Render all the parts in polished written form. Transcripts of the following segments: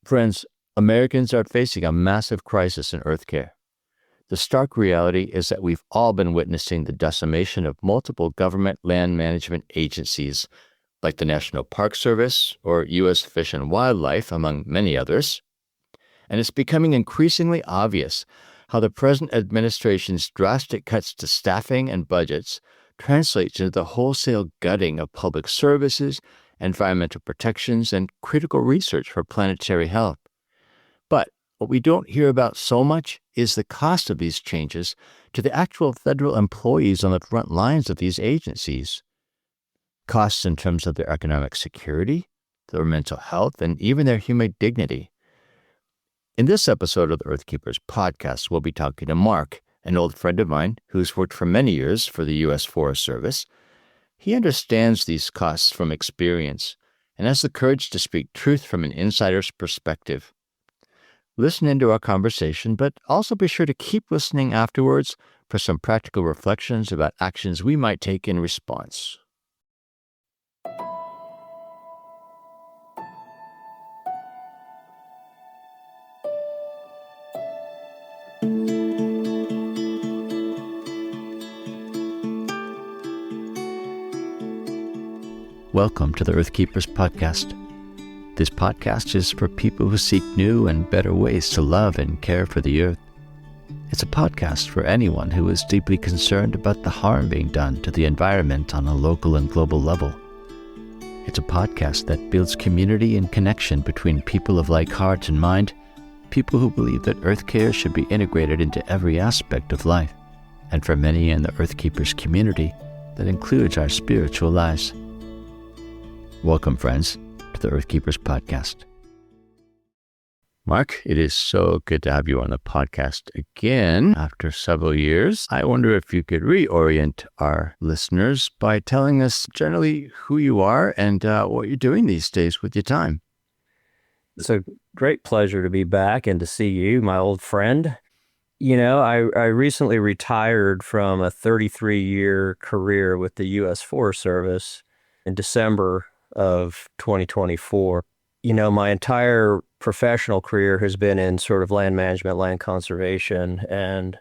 Friends, Americans are facing a massive crisis in earth care. The stark reality is that we've all been witnessing the decimation of multiple government land management agencies, like the National Park Service or U.S. Fish and Wildlife, among many others. And it's becoming increasingly obvious how the present administration's drastic cuts to staffing and budgets translates into the wholesale gutting of public services, environmental protections, and critical research for planetary health. But what we don't hear about so much is the cost of these changes to the actual federal employees on the front lines of these agencies. Costs in terms of their economic security, their mental health, and even their human dignity. In this episode of the Earthkeepers podcast, we'll be talking to Mark, an old friend of mine who's worked for many years for the U.S. Forest Service. He understands these costs from experience and has the courage to speak truth from an insider's perspective. Listen into our conversation, but also be sure to keep listening afterwards for some practical reflections about actions we might take in response. Welcome to the Earthkeepers podcast. This podcast is for people who seek new and better ways to love and care for the earth. It's a podcast for anyone who is deeply concerned about the harm being done to the environment on a local and global level. It's a podcast that builds community and connection between people of like heart and mind, people who believe that earth care should be integrated into every aspect of life, and for many in the Earthkeepers community, that includes our spiritual lives. Welcome, friends, to the Earthkeepers podcast. Mark, it is so good to have you on the podcast again after several years. I wonder if you could reorient our listeners by telling us generally who you are and what you're doing these days with your time. It's a great pleasure to be back and to see you, my old friend. You know, I recently retired from a 33-year career with the U.S. Forest Service in December of 2024. You know, my entire professional career has been in sort of land management, land conservation, and,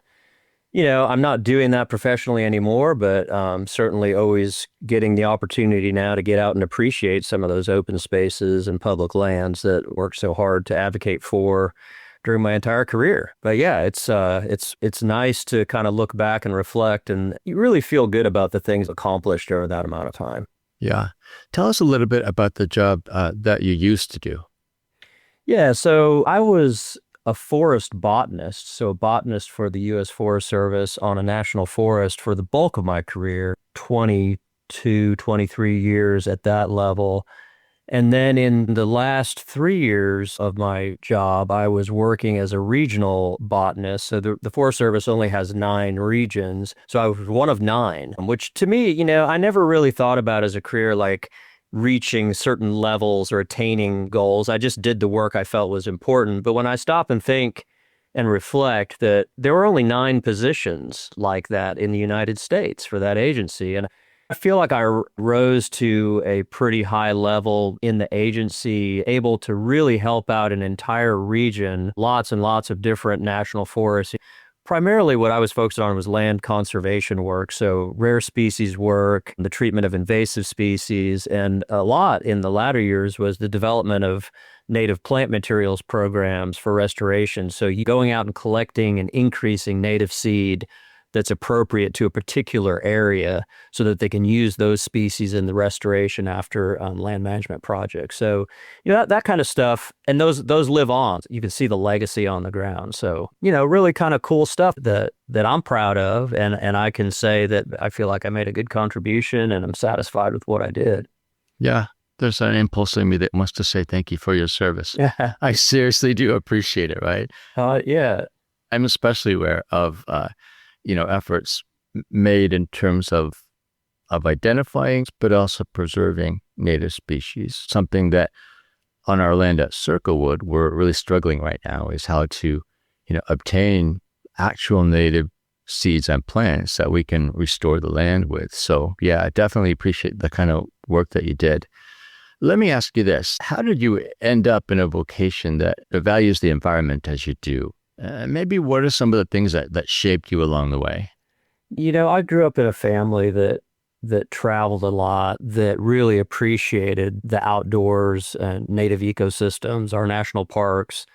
you know, I'm not doing that professionally anymore, but certainly always getting the opportunity now to get out and appreciate some of those open spaces and public lands that worked so hard to advocate for during my entire career. But yeah, it's nice to kind of look back and reflect, and you really feel good about the things accomplished over that amount of time. Yeah. Tell us a little bit about the job that you used to do. Yeah, so I was a forest botanist, so a botanist for the U.S. Forest Service on a national forest for the bulk of my career, 22, 23 years at that level. And then in the last 3 years of my job, I was working as a regional botanist. So the Forest Service only has 9 regions. So I was one of 9, which to me, you know, I never really thought about as a career like reaching certain levels or attaining goals. I just did the work I felt was important. But when I stop and think and reflect that there were only 9 positions like that in the United States for that agency, and I feel like I rose to a pretty high level in the agency, able to really help out an entire region, lots and lots of different national forests. Primarily what I was focused on was land conservation work, so rare species work, the treatment of invasive species, and a lot in the latter years was the development of native plant materials programs for restoration. So you going out and collecting and increasing native seed that's appropriate to a particular area so that they can use those species in the restoration after land management projects. So, you know, that kind of stuff, and those live on. You can see the legacy on the ground. So, you know, really kind of cool stuff that I'm proud of, and I can say that I feel like I made a good contribution and I'm satisfied with what I did. Yeah, there's an impulse in me that wants to say thank you for your service. Yeah. I seriously do appreciate it, right? Yeah. I'm especially aware of efforts made in terms of identifying, but also preserving native species. Something that on our land at Circlewood, we're really struggling right now is how to, obtain actual native seeds and plants that we can restore the land with. So yeah, I definitely appreciate the kind of work that you did. Let me ask you this. How did you end up in a vocation that values the environment as you do? Maybe what are some of the things that shaped you along the way? I grew up in a family that traveled a lot, that really appreciated the outdoors and native ecosystems, our national parks.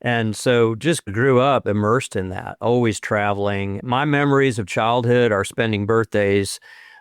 And so just grew up immersed in that, always traveling. My memories of childhood are spending birthdays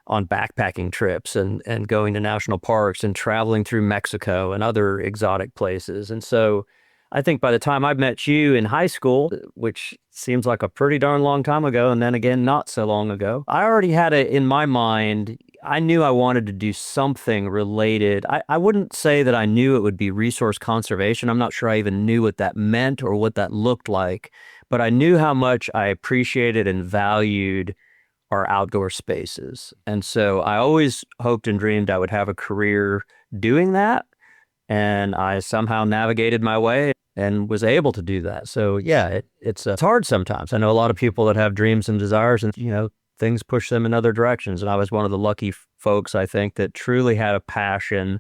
on backpacking trips and going to national parks and traveling through Mexico and other exotic places. And so I think by the time I met you in high school, which seems like a pretty darn long time ago, and then again, not so long ago, I already had it in my mind. I knew I wanted to do something related. I wouldn't say that I knew it would be resource conservation. I'm not sure I even knew what that meant or what that looked like, but I knew how much I appreciated and valued our outdoor spaces. And so I always hoped and dreamed I would have a career doing that. And I somehow navigated my way and was able to do that. So yeah, it's hard sometimes. I know a lot of people that have dreams and desires and, things push them in other directions. And I was one of the lucky folks, I think, that truly had a passion,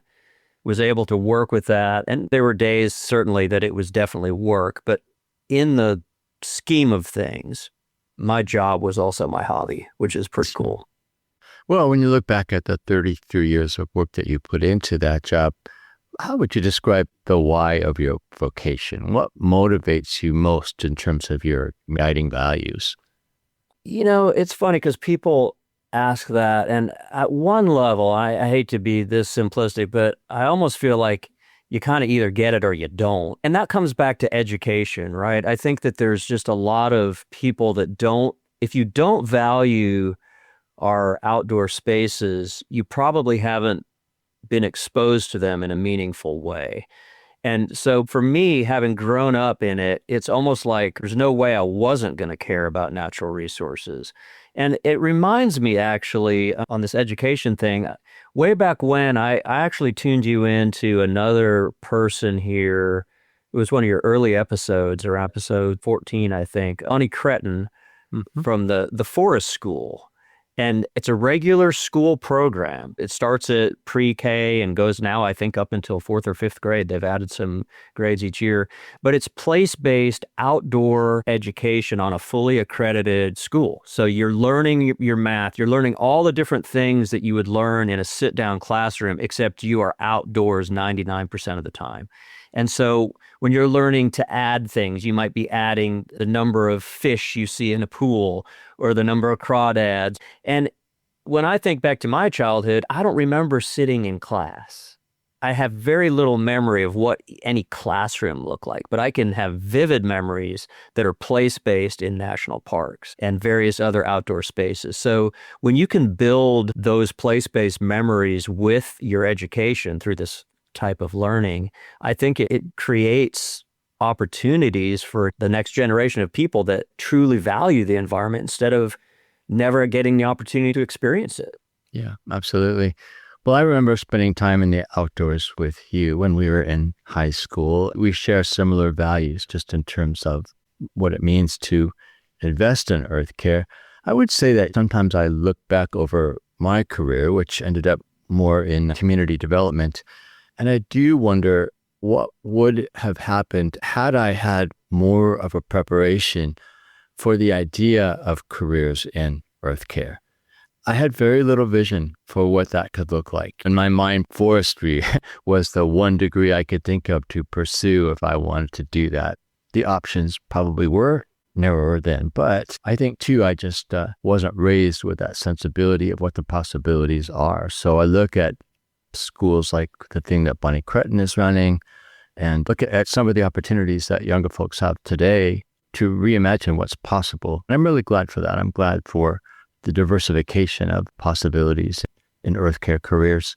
was able to work with that. And there were days certainly that it was definitely work, but in the scheme of things, my job was also my hobby, which is pretty cool. Well, when you look back at the 33 years of work that you put into that job, how would you describe the why of your vocation? What motivates you most in terms of your guiding values? It's funny because people ask that. And at one level, I hate to be this simplistic, but I almost feel like you kind of either get it or you don't. And that comes back to education, right? I think that there's just a lot of people that if you don't value our outdoor spaces, you probably haven't been exposed to them in a meaningful way. And so for me, having grown up in it, it's almost like there's no way I wasn't going to care about natural resources. And it reminds me actually on this education thing, way back when I actually tuned you into another person here. It was one of your early episodes, or episode 14, I think, Ani Cretin from the Forest School. And it's a regular school program. It starts at pre-K and goes now, I think, up until fourth or fifth grade. They've added some grades each year. But it's place-based outdoor education on a fully accredited school. So you're learning your math. You're learning all the different things that you would learn in a sit-down classroom, except you are outdoors 99% of the time. And so when you're learning to add things, you might be adding the number of fish you see in a pool or the number of crawdads. And when I think back to my childhood, I don't remember sitting in class. I have very little memory of what any classroom looked like, but I can have vivid memories that are place-based in national parks and various other outdoor spaces. So when you can build those place-based memories with your education through this type of learning, I think it creates opportunities for the next generation of people that truly value the environment instead of never getting the opportunity to experience it. Yeah, absolutely. Well, I remember spending time in the outdoors with you when we were in high school. We share similar values just in terms of what it means to invest in earth care. I would say that sometimes I look back over my career, which ended up more in community development, and I do wonder what would have happened had I had more of a preparation for the idea of careers in earth care. I had very little vision for what that could look like. In my mind, forestry was the one degree I could think of to pursue if I wanted to do that. The options probably were narrower then, but I think too, I just wasn't raised with that sensibility of what the possibilities are. So I look at schools like the thing that Bonnie Cretin is running and look at some of the opportunities that younger folks have today to reimagine what's possible. And I'm really glad for that. I'm glad for the diversification of possibilities in earth care careers.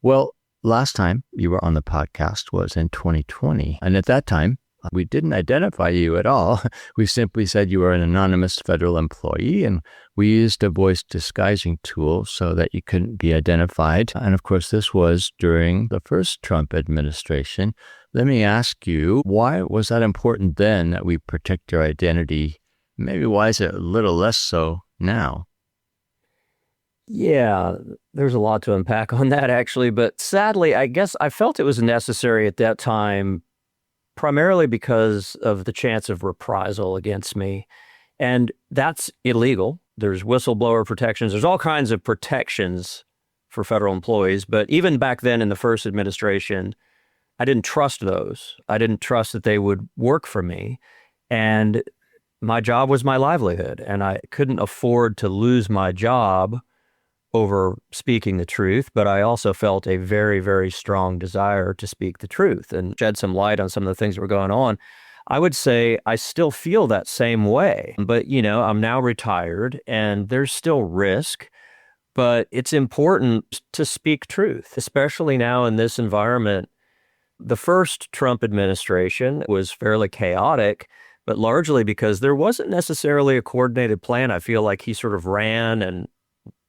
Well, last time you were on the podcast was in 2020. And at that time, we didn't identify you at all. We simply said you were an anonymous federal employee, and we used a voice disguising tool so that you couldn't be identified. And of course, this was during the first Trump administration. Let me ask you, why was that important then that we protect your identity? Maybe why is it a little less so now? Yeah, there's a lot to unpack on that actually, but sadly, I guess I felt it was necessary at that time, primarily because of the chance of reprisal against me. And that's illegal. There's whistleblower protections. There's all kinds of protections for federal employees. But even back then in the first administration, I didn't trust those. I didn't trust that they would work for me. And my job was my livelihood. And I couldn't afford to lose my job over speaking the truth. But I also felt a very, very strong desire to speak the truth and shed some light on some of the things that were going on. I would say I still feel that same way, but I'm now retired and there's still risk, but it's important to speak truth, especially now in this environment. The first Trump administration was fairly chaotic, but largely because there wasn't necessarily a coordinated plan. I feel like he sort of ran and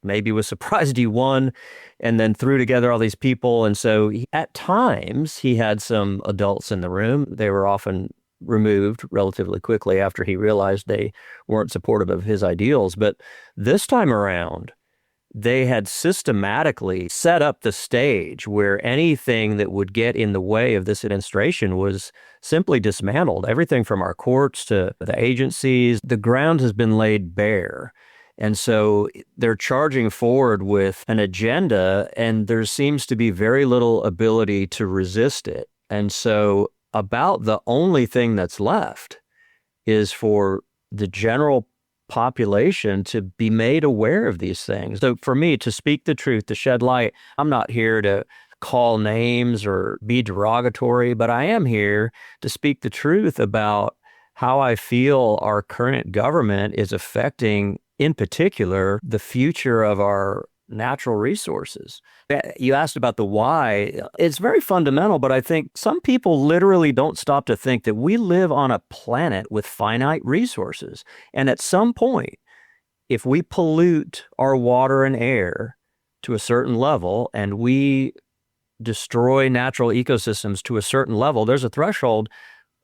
maybe was surprised he won and then threw together all these people. And so at times he had some adults in the room. They were often removed relatively quickly after he realized they weren't supportive of his ideals. But this time around, they had systematically set up the stage where anything that would get in the way of this administration was simply dismantled. Everything from our courts to the agencies, the ground has been laid bare. And so they're charging forward with an agenda, and there seems to be very little ability to resist it. And so about the only thing that's left is for the general population to be made aware of these things. So for me, to speak the truth, to shed light, I'm not here to call names or be derogatory, but I am here to speak the truth about how I feel our current government is affecting, in particular, the future of our natural resources. You asked about the why. It's very fundamental, but I think some people literally don't stop to think that we live on a planet with finite resources. And at some point, if we pollute our water and air to a certain level and we destroy natural ecosystems to a certain level, there's a threshold,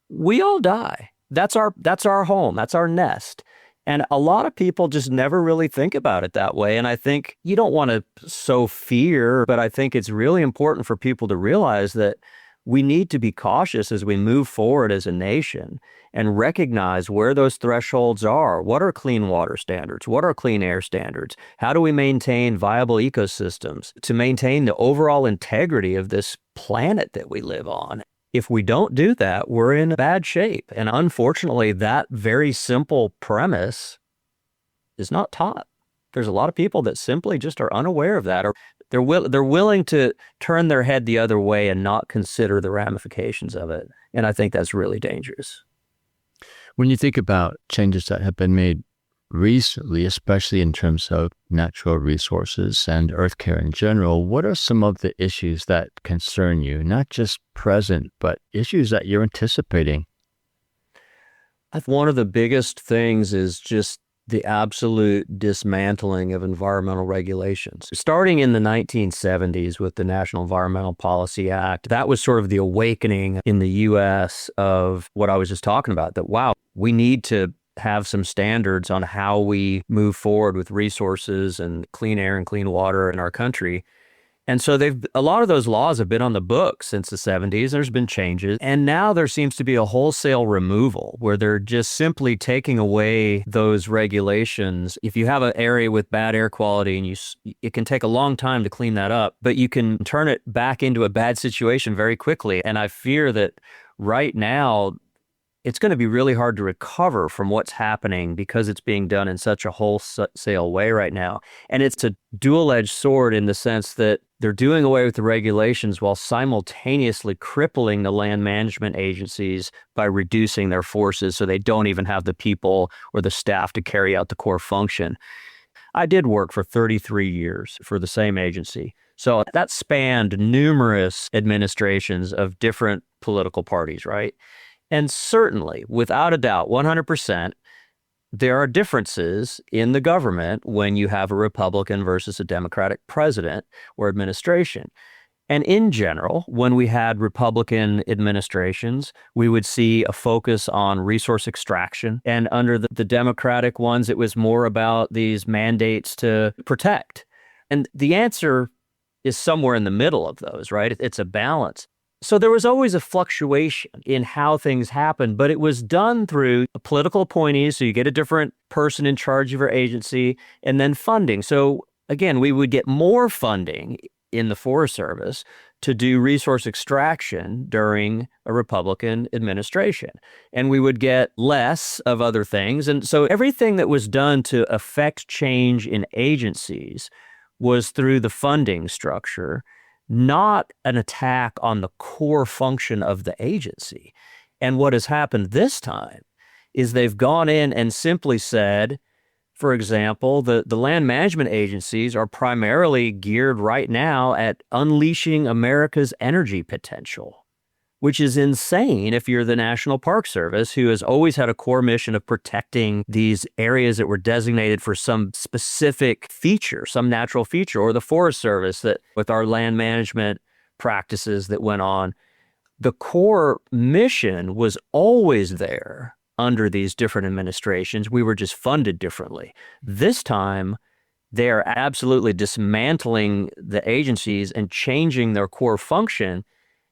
we all die. That's our home. That's our nest. And a lot of people just never really think about it that way. And I think you don't want to sow fear, but I think it's really important for people to realize that we need to be cautious as we move forward as a nation and recognize where those thresholds are. What are clean water standards? What are clean air standards? How do we maintain viable ecosystems to maintain the overall integrity of this planet that we live on? If we don't do that, we're in bad shape. And unfortunately, that very simple premise is not taught. There's a lot of people that simply just are unaware of that, or they're willing to turn their head the other way and not consider the ramifications of it. And I think that's really dangerous. When you think about changes that have been made recently, especially in terms of natural resources and earth care in general, what are some of the issues that concern you, not just present, but issues that you're anticipating? One of the biggest things is just the absolute dismantling of environmental regulations. Starting in the 1970s with the National Environmental Policy Act, that was sort of the awakening in the U.S. of what I was just talking about, that, wow, we need to have some standards on how we move forward with resources and clean air and clean water in our country. And so a lot of those laws have been on the books since the 70s. There's been changes. And now there seems to be a wholesale removal where they're just simply taking away those regulations. If you have an area with bad air quality and it can take a long time to clean that up, but you can turn it back into a bad situation very quickly. And I fear that right now, it's going to be really hard to recover from what's happening because it's being done in such a wholesale way right now. And it's a dual-edged sword in the sense that they're doing away with the regulations while simultaneously crippling the land management agencies by reducing their forces so they don't even have the people or the staff to carry out the core function. I did work for 33 years for the same agency. So that spanned numerous administrations of different political parties, right? And certainly, without a doubt, 100%, there are differences in the government when you have a Republican versus a Democratic president or administration. And in general, when we had Republican administrations, we would see a focus on resource extraction. And under the Democratic ones, it was more about these mandates to protect. And the answer is somewhere in the middle of those, right? It's a balance. So there was always a fluctuation in how things happened, but it was done through political appointees. So you get a different person in charge of your agency, and then funding. So again, we would get more funding in the Forest Service to do resource extraction during a Republican administration. And we would get less of other things. And so everything that was done to affect change in agencies was through the funding structure, not an attack on the core function of the agency. And what has happened this time is they've gone in and simply said, for example, the land management agencies are primarily geared right now at unleashing America's energy potential, which is insane if you're the National Park Service, who has always had a core mission of protecting these areas that were designated for some specific feature, some natural feature, or the Forest Service that with our land management practices that went on. The core mission was always there under these different administrations. We were just funded differently. This time, they're absolutely dismantling the agencies and changing their core function.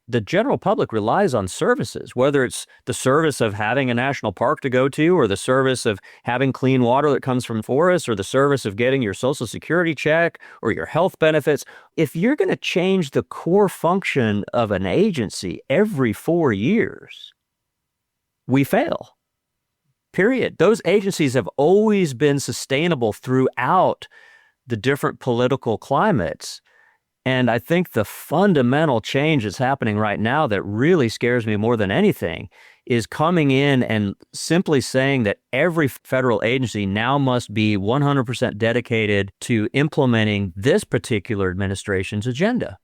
The general public relies on services, whether it's the service of having a national park to go to, or the service of having clean water that comes from forests, or the service of getting your Social Security check or your health benefits. If you're going to change the core function of an agency every 4 years, we fail. Period. Those agencies have always been sustainable throughout the different political climates. And I think the fundamental change that's happening right now that really scares me more than anything is coming in and simply saying that every federal agency now must be 100% dedicated to implementing this particular administration's agenda.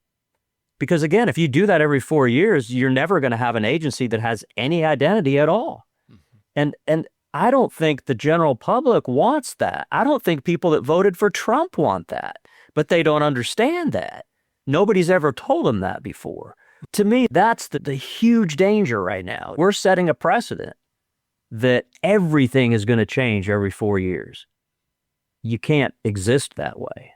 Because again, if you do that every 4 years, you're never going to have an agency that has any identity at all. And I don't think the general public wants that. I don't think people that voted for Trump want that, but they don't understand that. Nobody's ever told them that before. To me, that's the huge danger right now. We're setting a precedent that everything is going to change every 4 years. You can't exist that way.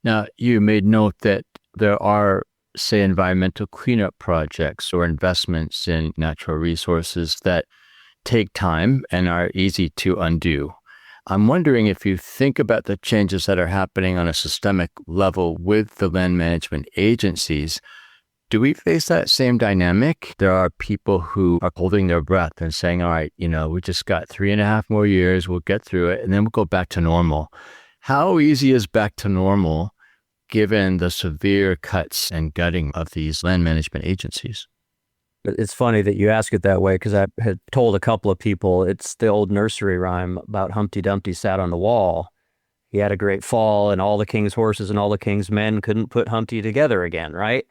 Now, you made note that there are, say, environmental cleanup projects or investments in natural resources that take time and are easy to undo. I'm wondering if you think about the changes that are happening on a systemic level with the land management agencies, do we face that same dynamic? There are people who are holding their breath and saying, all right, we just got 3.5 more years, we'll get through it, and then we'll go back to normal. How easy is back to normal given the severe cuts and gutting of these land management agencies? It's funny that you ask it that way, because I had told a couple of people, it's the old nursery rhyme about Humpty Dumpty sat on the wall. He had a great fall, and all the king's horses and all the king's men couldn't put Humpty together again, right?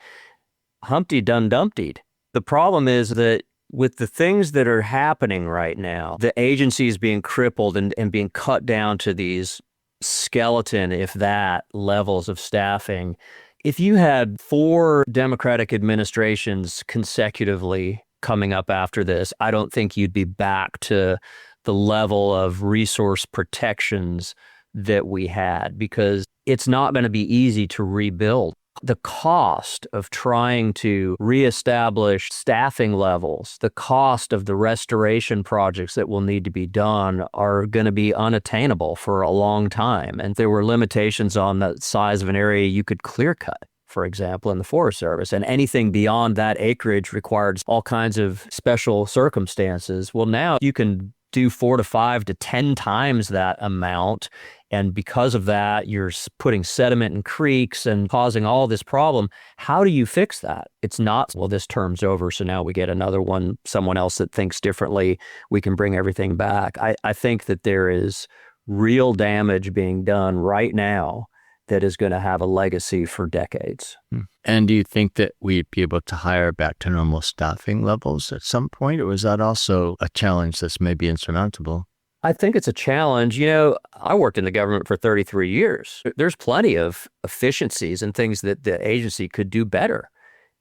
Humpty done dumptied. The problem is that with the things that are happening right now, the agencies being crippled and being cut down to these skeleton, if that, levels of staffing. If you had 4 Democratic administrations consecutively coming up after this, I don't think you'd be back to the level of resource protections that we had, because it's not going to be easy to rebuild. The cost of trying to reestablish staffing levels, the cost of the restoration projects that will need to be done are going to be unattainable for a long time. And there were limitations on the size of an area you could clear cut, for example, in the Forest Service. And anything beyond that acreage required all kinds of special circumstances. Well, now you can do 4 to 5 to 10 times that amount. And because of that, you're putting sediment in creeks and causing all this problem. How do you fix that? It's not, well, this term's over, so now we get another one, someone else that thinks differently, we can bring everything back. I think that there is real damage being done right now that is going to have a legacy for decades. And do you think that we'd be able to hire back to normal staffing levels at some point, or is that also a challenge that's maybe insurmountable? I think it's a challenge. I worked in the government for 33 years. There's plenty of efficiencies and things that the agency could do better.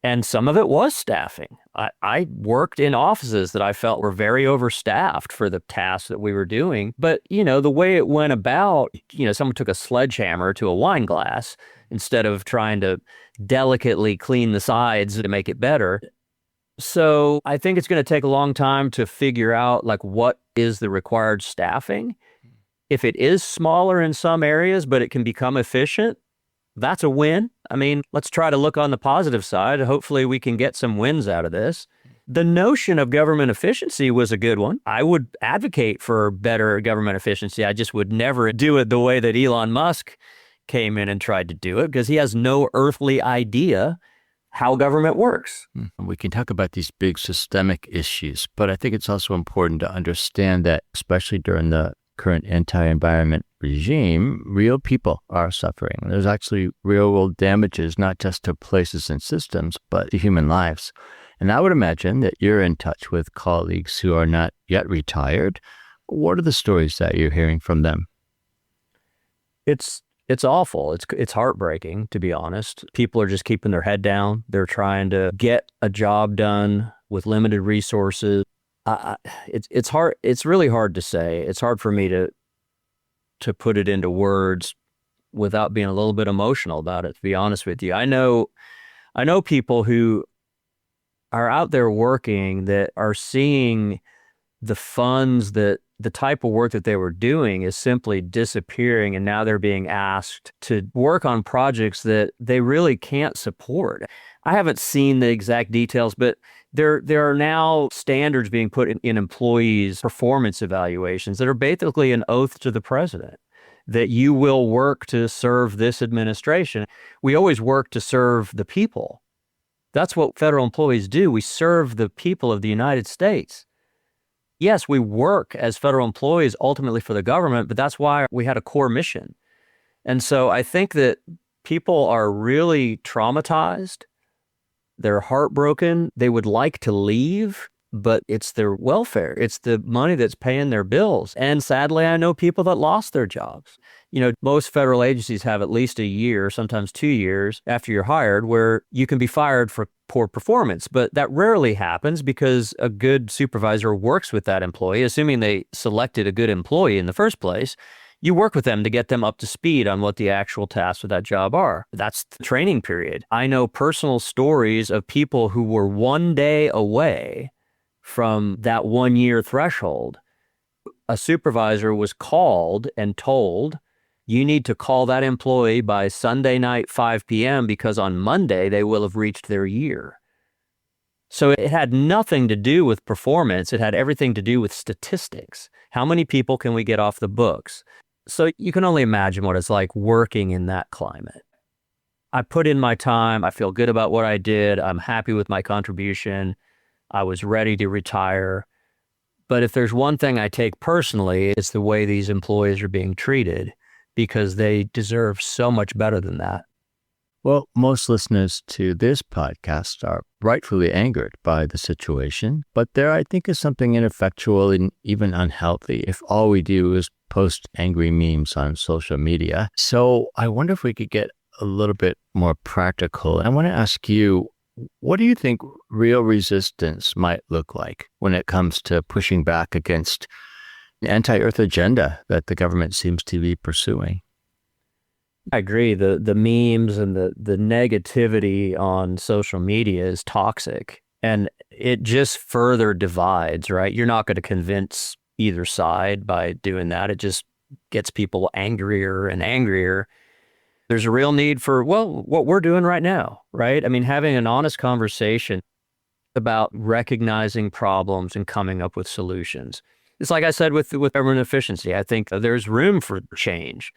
And some of it was staffing. I worked in offices that I felt were very overstaffed for the tasks that we were doing. But, the way it went about, someone took a sledgehammer to a wine glass instead of trying to delicately clean the sides to make it better. So I think it's going to take a long time to figure out like what is the required staffing. If it is smaller in some areas, but it can become efficient, that's a win. I mean, let's try to look on the positive side. Hopefully we can get some wins out of this. The notion of government efficiency was a good one. I would advocate for better government efficiency. I just would never do it the way that Elon Musk came in and tried to do it because he has no earthly idea how government works. We can talk about these big systemic issues, but I think it's also important to understand that, especially during the current anti-environment regime, real people are suffering. There's actually real-world damages, not just to places and systems, but to human lives. And I would imagine that you're in touch with colleagues who are not yet retired. What are the stories that you're hearing from them? It's awful. It's heartbreaking, to be honest. People are just keeping their head down. They're trying to get a job done with limited resources. It's hard. It's really hard to say. It's hard for me to put it into words without being a little bit emotional about it, to be honest with you. I know people who are out there working that are seeing the funds that the type of work that they were doing is simply disappearing, and now they're being asked to work on projects that they really can't support. I haven't seen the exact details, but there are now standards being put in employees' performance evaluations that are basically an oath to the president that you will work to serve this administration. We always work to serve the people. That's what federal employees do. We serve the people of the United States. Yes, we work as federal employees ultimately for the government, but that's why we had a core mission. And so I think that people are really traumatized. They're heartbroken. They would like to leave, but it's their welfare. It's the money that's paying their bills. And sadly, I know people that lost their jobs. Most federal agencies have at least a year, sometimes 2 years after you're hired, where you can be fired for poor performance. But that rarely happens because a good supervisor works with that employee, assuming they selected a good employee in the first place. You work with them to get them up to speed on what the actual tasks of that job are. That's the training period. I know personal stories of people who were 1 day away from that 1 year threshold. A supervisor was called and told, you need to call that employee by Sunday night, 5 p.m. because on Monday they will have reached their year. So it had nothing to do with performance. It had everything to do with statistics. How many people can we get off the books? So you can only imagine what it's like working in that climate. I put in my time. I feel good about what I did. I'm happy with my contribution. I was ready to retire. But if there's one thing I take personally, it's the way these employees are being treated, because they deserve so much better than that. Well, most listeners to this podcast are rightfully angered by the situation, but there, I think, is something ineffectual and even unhealthy if all we do is post angry memes on social media. So I wonder if we could get a little bit more practical. I want to ask you, what do you think real resistance might look like when it comes to pushing back against the anti-Earth agenda that the government seems to be pursuing? I agree. The memes and the negativity on social media is toxic, and it just further divides, right? You're not going to convince either side by doing that. It just gets people angrier and angrier. There's a real need for, what we're doing right now, right? I mean, having an honest conversation about recognizing problems and coming up with solutions. It's like I said with government efficiency. I think there's room for change.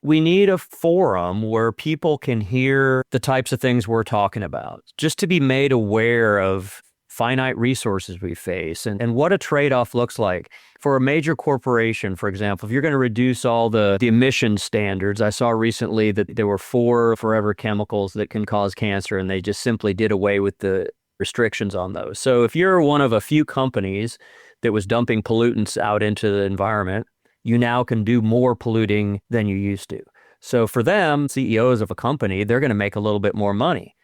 We need a forum where people can hear the types of things we're talking about, just to be made aware of finite resources we face and what a trade-off looks like. For a major corporation, for example, if you're going to reduce all the emission standards, I saw recently that there were 4 forever chemicals that can cause cancer, and they just simply did away with the restrictions on those. So if you're one of a few companies that was dumping pollutants out into the environment, you now can do more polluting than you used to. So for them, CEOs of a company, they're going to make a little bit more money.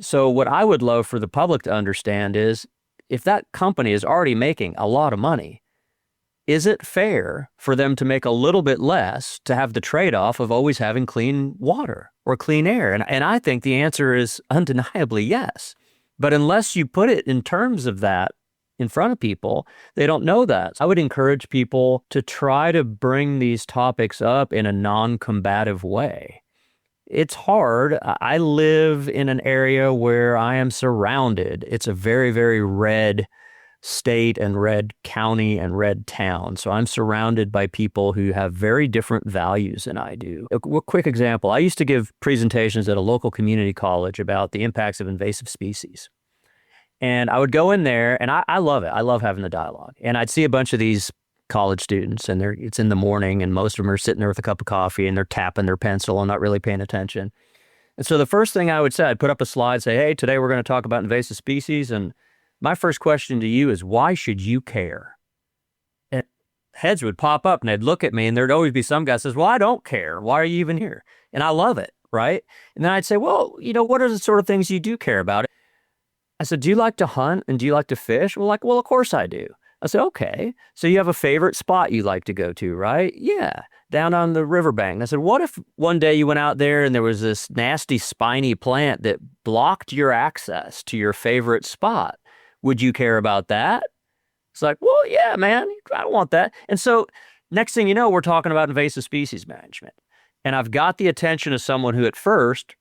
So what I would love for the public to understand is if that company is already making a lot of money, is it fair for them to make a little bit less to have the trade-off of always having clean water or clean air? And I think the answer is undeniably yes. But unless you put it in terms of that in front of people, they don't know that. I would encourage people to try to bring these topics up in a non-combative way. It's hard. I live in an area where I am surrounded. It's a very, very red state and red county and red town. So I'm surrounded by people who have very different values than I do. A quick example, I used to give presentations at a local community college about the impacts of invasive species. And I would go in there and I love it. I love having the dialogue. And I'd see a bunch of these college students and it's in the morning and most of them are sitting there with a cup of coffee and they're tapping their pencil and not really paying attention. And so the first thing I would say, I'd put up a slide, say, hey, today we're going to talk about invasive species. And my first question to you is, why should you care? And heads would pop up and they'd look at me and there'd always be some guy says, well, I don't care. Why are you even here? And I love it, right? And then I'd say, well, what are the sort of things you do care about? I said, do you like to hunt and do you like to fish? Well, of course I do. I said, okay, so you have a favorite spot you like to go to, right? Yeah, down on the riverbank. And I said, what if one day you went out there and there was this nasty spiny plant that blocked your access to your favorite spot? Would you care about that? It's like, well, yeah, man, I don't want that. And so next thing you know, we're talking about invasive species management. And I've got the attention of someone who at first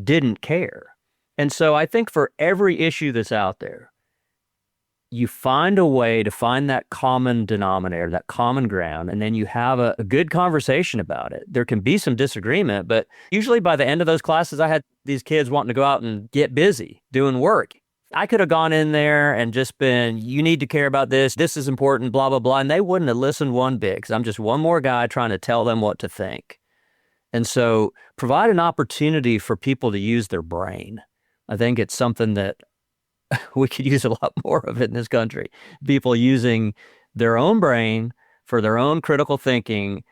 didn't care. And so I think for every issue that's out there, you find a way to find that common denominator, that common ground, and then you have a good conversation about it. There can be some disagreement, but usually by the end of those classes, I had these kids wanting to go out and get busy doing work. I could have gone in there and just been, you need to care about this. This is important, blah, blah, blah. And they wouldn't have listened one bit because I'm just one more guy trying to tell them what to think. And so provide an opportunity for people to use their brain. I think it's something that we could use a lot more of it in this country. People using their own brain for their own critical thinking.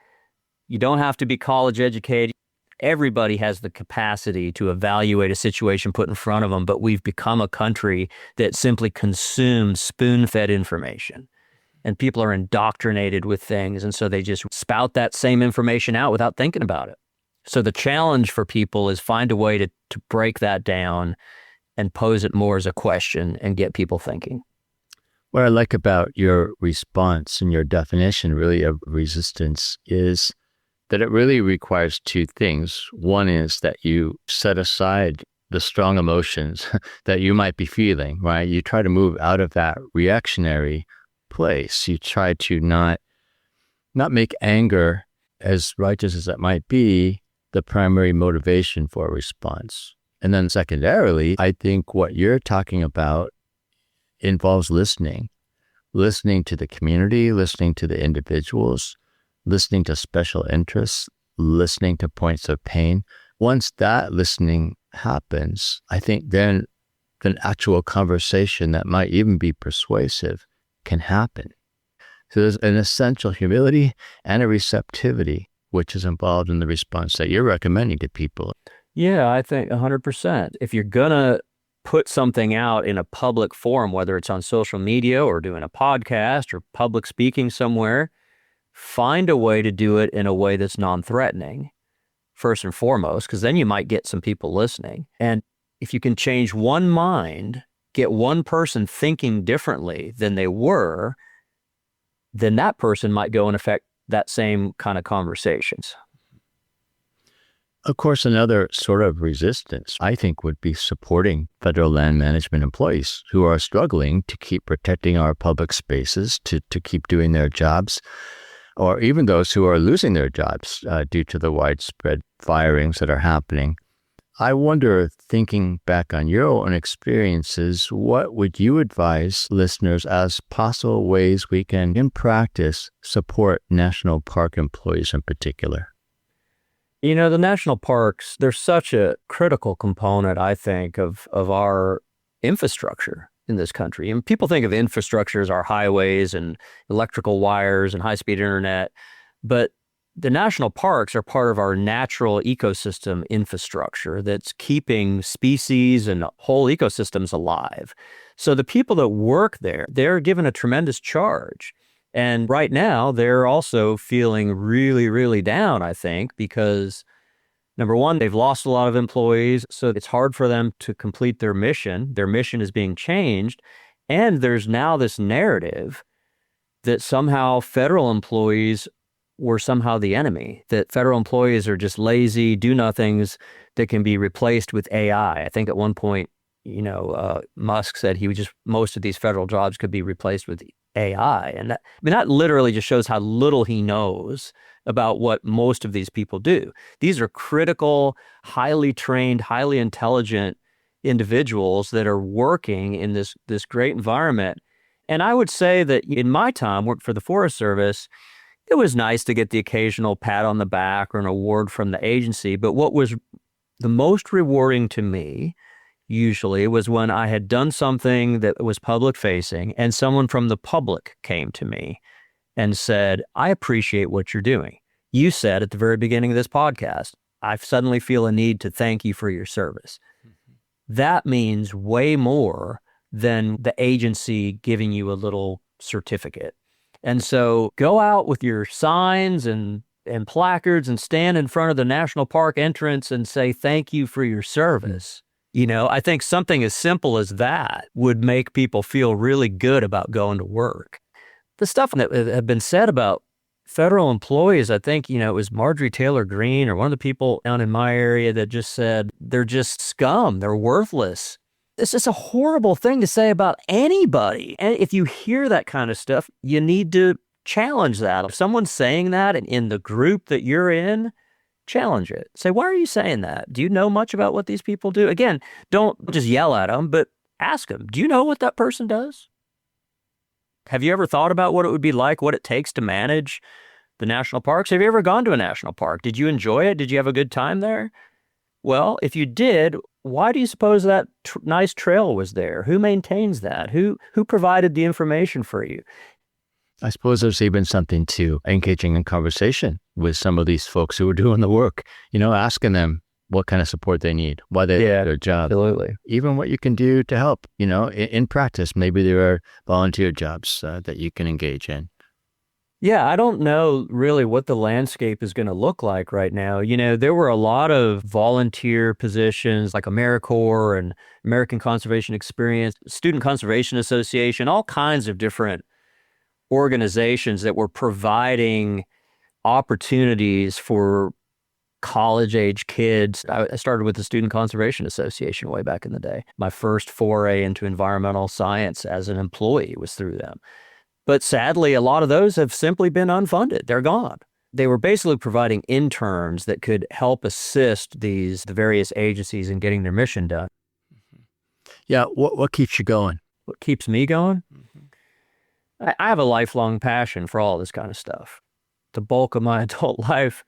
You don't have to be college educated. Everybody has the capacity to evaluate a situation put in front of them, but we've become a country that simply consumes spoon-fed information. And people are indoctrinated with things, and so they just spout that same information out without thinking about it. So the challenge for people is find a way to break that down and pose it more as a question and get people thinking. What I like about your response and your definition really of resistance is that it really requires two things. One is that you set aside the strong emotions that you might be feeling, right? You try to move out of that reactionary place. You try to not make anger, as righteous as it might be, the primary motivation for a response. And then secondarily, I think what you're talking about involves listening to the community, listening to the individuals, listening to special interests, listening to points of pain. Once that listening happens, I think then an actual conversation that might even be persuasive can happen. So there's an essential humility and a receptivity which is involved in the response that you're recommending to people. Yeah, I think 100%. If you're going to put something out in a public forum, whether it's on social media or doing a podcast or public speaking somewhere, find a way to do it in a way that's non-threatening, first and foremost, because then you might get some people listening. And if you can change one mind, get one person thinking differently than they were, then that person might go and affect that same kind of conversations. Of course, another sort of resistance, I think, would be supporting federal land management employees who are struggling to keep protecting our public spaces, to keep doing their jobs, or even those who are losing their jobs due to the widespread firings that are happening. I wonder, thinking back on your own experiences, what would you advise listeners as possible ways we can, in practice, support national park employees in particular? The national parks, they're such a critical component, I think, of our infrastructure in this country. And people think of infrastructure as our highways and electrical wires and high-speed internet, but the national parks are part of our natural ecosystem infrastructure that's keeping species and whole ecosystems alive. So the people that work there, they're given a tremendous charge. And right now, they're also feeling really, really down, I think, because number one, they've lost a lot of employees, so it's hard for them to complete their mission. Their mission is being changed. And there's now this narrative that somehow federal employees were somehow the enemy, that federal employees are just lazy, do-nothings that can be replaced with AI. I think at one point, Musk said most of these federal jobs could be replaced with AI. And that literally just shows how little he knows about what most of these people do. These are critical, highly trained, highly intelligent individuals that are working in this great environment. And I would say that in my time, worked for the Forest Service, it was nice to get the occasional pat on the back or an award from the agency. But what was the most rewarding to me usually was when I had done something that was public facing and someone from the public came to me and said, I appreciate what you're doing. You said at the very beginning of this podcast, I suddenly feel a need to thank you for your service. That means way more than the agency giving you a little certificate. And so go out with your signs and placards and stand in front of the national park entrance and say, thank you for your service. I think something as simple as that would make people feel really good about going to work. The stuff that had been said about federal employees, I think, it was Marjorie Taylor Greene or one of the people down in my area that just said, they're just scum, they're worthless. It's just a horrible thing to say about anybody. And if you hear that kind of stuff, you need to challenge that. If someone's saying that in the group that you're in, challenge it. Say, why are you saying that? Do you know much about what these people do? Again, don't just yell at them, but ask them, do you know what that person does? Have you ever thought about what it would be like, what it takes to manage the national parks? Have you ever gone to a national park? Did you enjoy it? Did you have a good time there? Well, if you did, why do you suppose that nice trail was there? Who maintains that? Who provided the information for you? I suppose there's even something to engaging in conversation with some of these folks who are doing the work, asking them what kind of support they need, why they do their job. Absolutely. Even what you can do to help, in practice. Maybe there are volunteer jobs that you can engage in. Yeah, I don't know really what the landscape is going to look like right now. There were a lot of volunteer positions like AmeriCorps and American Conservation Experience, Student Conservation Association, all kinds of different organizations that were providing opportunities for college-age kids. I started with the Student Conservation Association way back in the day. My first foray into environmental science as an employee was through them. But sadly, a lot of those have simply been unfunded. They're gone. They were basically providing interns that could help assist the various agencies in getting their mission done. Yeah, what keeps you going? What keeps me going? I have a lifelong passion for all this kind of stuff. The bulk of my adult life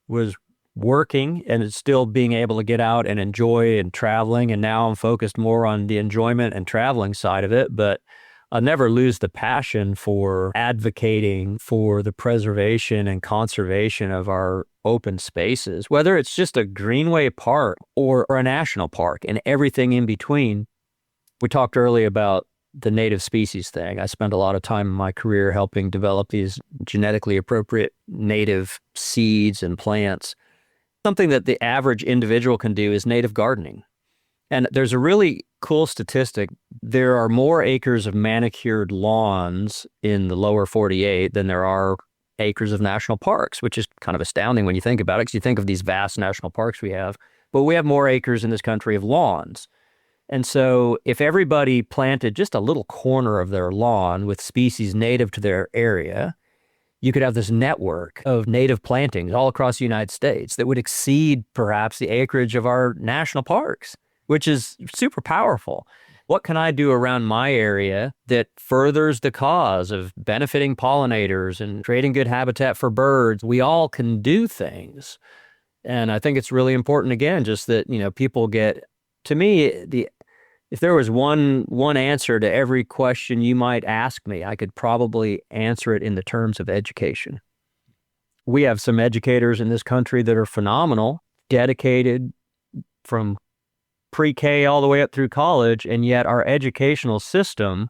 was working, and it's still being able to get out and enjoy and traveling. And now I'm focused more on the enjoyment and traveling side of it. But I'll never lose the passion for advocating for the preservation and conservation of our open spaces, whether it's just a greenway park or a national park and everything in between. We talked earlier about the native species thing. I spent a lot of time in my career helping develop these genetically appropriate native seeds and plants. Something that the average individual can do is native gardening. And there's a really cool statistic. There are more acres of manicured lawns in the lower 48 than there are acres of national parks, which is kind of astounding when you think about it, because you think of these vast national parks we have. But we have more acres in this country of lawns. And so if everybody planted just a little corner of their lawn with species native to their area, you could have this network of native plantings all across the United States that would exceed perhaps the acreage of our national parks, which is super powerful. What can I do around my area that furthers the cause of benefiting pollinators and creating good habitat for birds? We all can do things. And I think it's really important, again, just that, people get, to me, if there was one answer to every question you might ask me, I could probably answer it in the terms of education. We have some educators in this country that are phenomenal, dedicated from pre-K all the way up through college, and yet our educational system,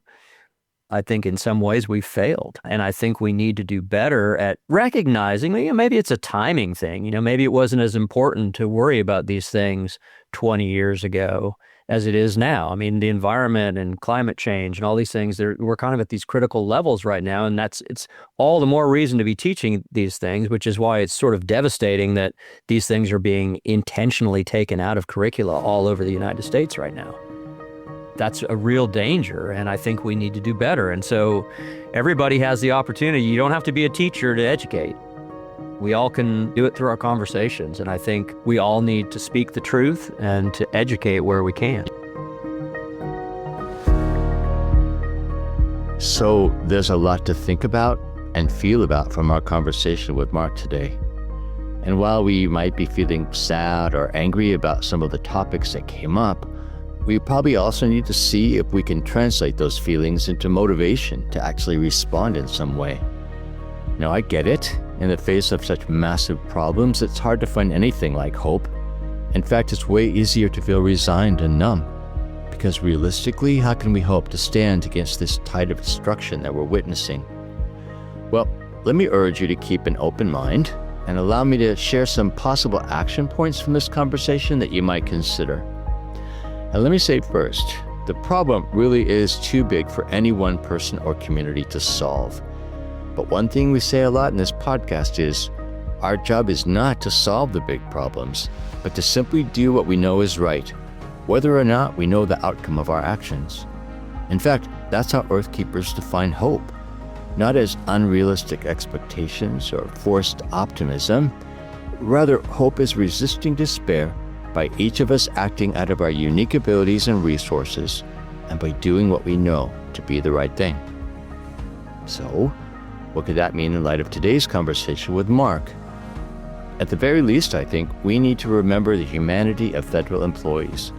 I think in some ways we've failed. And I think we need to do better at recognizing, maybe it's a timing thing. Maybe it wasn't as important to worry about these things 20 years ago as it is now. I mean, the environment and climate change and all these things, we're kind of at these critical levels right now. And it's all the more reason to be teaching these things, which is why it's sort of devastating that these things are being intentionally taken out of curricula all over the United States right now. That's a real danger, and I think we need to do better. And so everybody has the opportunity. You don't have to be a teacher to educate. We all can do it through our conversations, and I think we all need to speak the truth and to educate where we can. So there's a lot to think about and feel about from our conversation with Mark today. And while we might be feeling sad or angry about some of the topics that came up, we probably also need to see if we can translate those feelings into motivation to actually respond in some way. Now, I get it. In the face of such massive problems, it's hard to find anything like hope. In fact, it's way easier to feel resigned and numb. Because realistically, how can we hope to stand against this tide of destruction that we're witnessing? Well, let me urge you to keep an open mind and allow me to share some possible action points from this conversation that you might consider. And let me say first, the problem really is too big for any one person or community to solve. But one thing we say a lot in this podcast is, our job is not to solve the big problems, but to simply do what we know is right, whether or not we know the outcome of our actions. In fact, that's how Earthkeepers define hope, not as unrealistic expectations or forced optimism. Rather, hope is resisting despair by each of us acting out of our unique abilities and resources, and by doing what we know to be the right thing. So, what could that mean in light of today's conversation with Mark? At the very least, I think we need to remember the humanity of federal employees,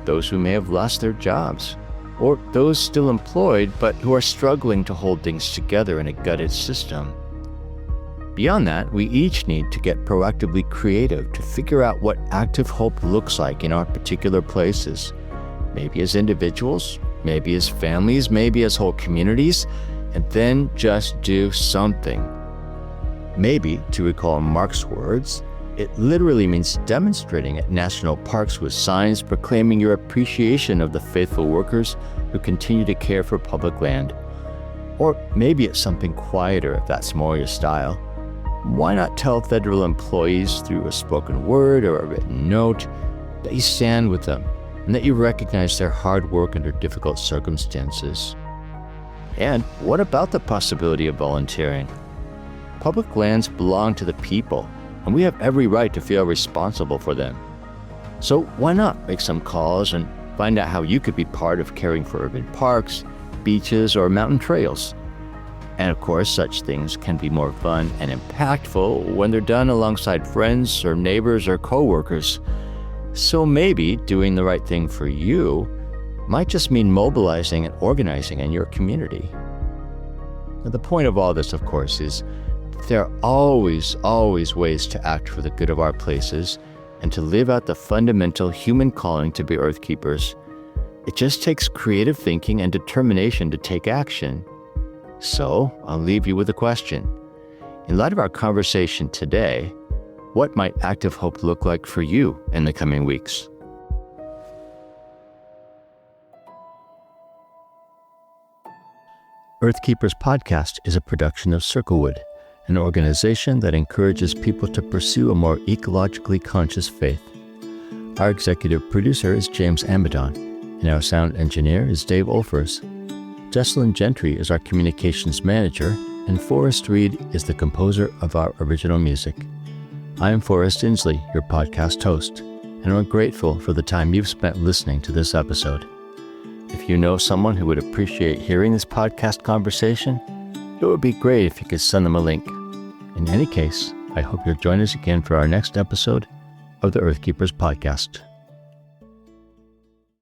those who may have lost their jobs, or those still employed but who are struggling to hold things together in a gutted system. Beyond that, we each need to get proactively creative to figure out what active hope looks like in our particular places, maybe as individuals, maybe as families, maybe as whole communities, and then just do something. Maybe, to recall Mark's words, it literally means demonstrating at national parks with signs proclaiming your appreciation of the faithful workers who continue to care for public land. Or maybe it's something quieter if that's more your style. Why not tell federal employees through a spoken word or a written note that you stand with them and that you recognize their hard work under difficult circumstances? And what about the possibility of volunteering? Public lands belong to the people, and we have every right to feel responsible for them. So why not make some calls and find out how you could be part of caring for urban parks, beaches, or mountain trails? And of course, such things can be more fun and impactful when they're done alongside friends or neighbors or coworkers. So maybe doing the right thing for you might just mean mobilizing and organizing in your community. Now, the point of all this, of course, is that there are always ways to act for the good of our places and to live out the fundamental human calling to be Earthkeepers. It just takes creative thinking and determination to take action. So, I'll leave you with a question. In light of our conversation today, what might active hope look like for you in the coming weeks? Earthkeepers Podcast is a production of Circlewood, an organization that encourages people to pursue a more ecologically conscious faith. Our executive producer is James Amidon, and our sound engineer is Dave Olfers. Jesselyn Gentry is our communications manager, and Forrest Reed is the composer of our original music. I am Forrest Inslee, your podcast host, and I'm grateful for the time you've spent listening to this episode. If you know someone who would appreciate hearing this podcast conversation, it would be great if you could send them a link. In any case, I hope you'll join us again for our next episode of the Earthkeepers Podcast.